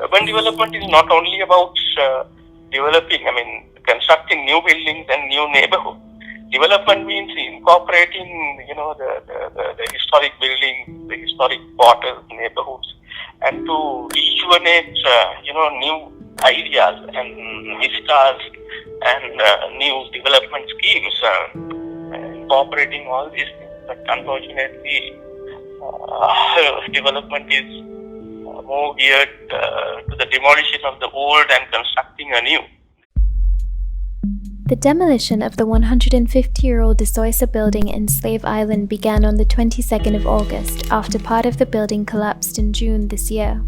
urban development is not only about constructing new buildings and new neighborhoods. Development means incorporating, the historic buildings, the historic quarters, neighborhoods, and to rejuvenate, new ideas and vistas and new development schemes, incorporating all these things. But unfortunately, development is more geared to the demolition of the old and constructing anew. The demolition of the 150-year-old Soysa Building in Slave Island began on the 22nd of August after part of the building collapsed in June this year.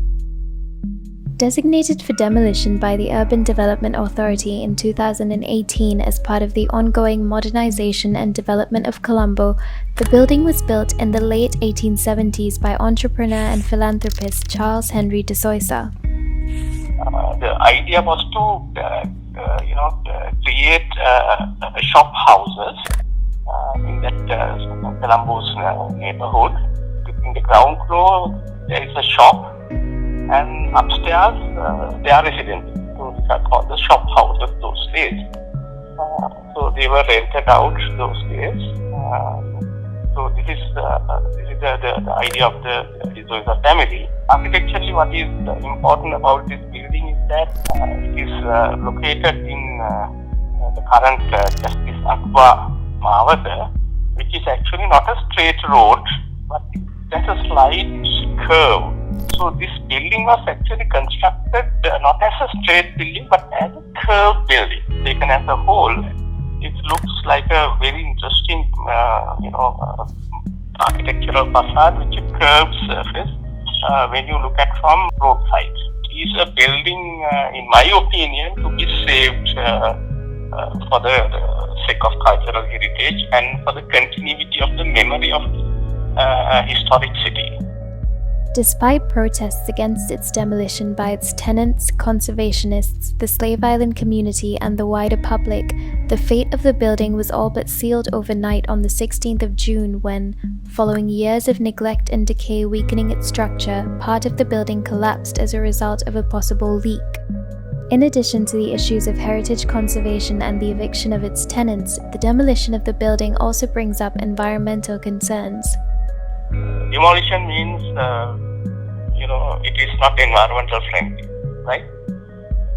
Designated for demolition by the Urban Development Authority in 2018 as part of the ongoing modernization and development of Colombo, the building was built in the late 1870s by entrepreneur and philanthropist Charles Henry de Soysa. The idea was to create shop houses in that Colombo's neighborhood. In the ground floor, there is a shop, and upstairs, they are residents. So these are called the shop houses those days. So they were rented out those days. So this is the idea of the Soysa family. Architecturally, what is important about this building is that it is located in the current Justice Akbar Mawata, which is actually not a straight road, but there's a slight curve. So this building was actually constructed not as a straight building, but as a curved building. Taken as a whole, it looks like a very interesting, architectural facade, which is a curved surface when you look at from roadside. It is a building, in my opinion, to be saved for the sake of cultural heritage and for the continuity of the memory of a historic city. Despite protests against its demolition by its tenants, conservationists, the Slave Island community, and the wider public, the fate of the building was all but sealed overnight on the 16th of June when, following years of neglect and decay weakening its structure, part of the building collapsed as a result of a possible leak. In addition to the issues of heritage conservation and the eviction of its tenants, the demolition of the building also brings up environmental concerns. Demolition means, it is not environmental friendly, right?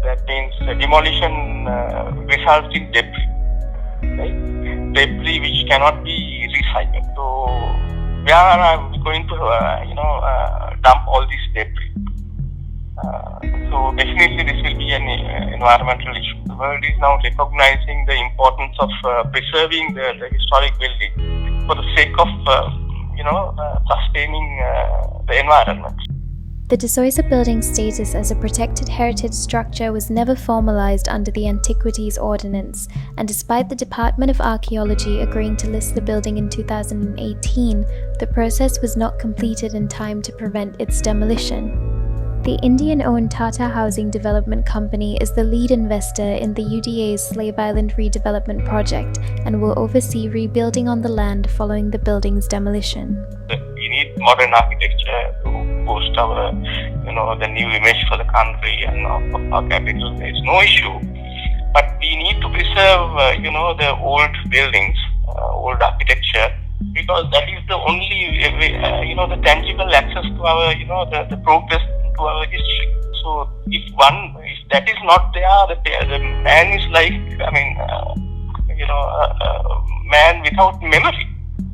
That means demolition results in debris, right? Debris which cannot be recycled. So, where are we going to, dump all this debris? So, definitely this will be an environmental issue. The world is now recognizing the importance of preserving the historic building for the sake of sustaining the environment. The de Soysa Building's status as a protected heritage structure was never formalized under the Antiquities Ordinance, and despite the Department of Archaeology agreeing to list the building in 2018, the process was not completed in time to prevent its demolition. The Indian-owned Tata Housing Development Company is the lead investor in the UDA's Slave Island Redevelopment project and will oversee rebuilding on the land following the building's demolition. We need modern architecture to boost our, the new image for the country and of our capital. There is no issue, but we need to preserve, the old buildings, old architecture, because that is the only way, the tangible access to our, the progress to our history. So if that is not there, the man is like, man without memory,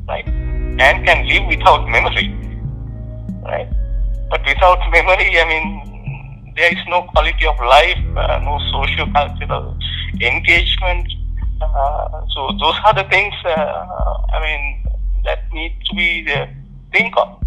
right? Man can live without memory, right? But without memory, there is no quality of life, no socio-cultural engagement. So those are the things, that need to be think of.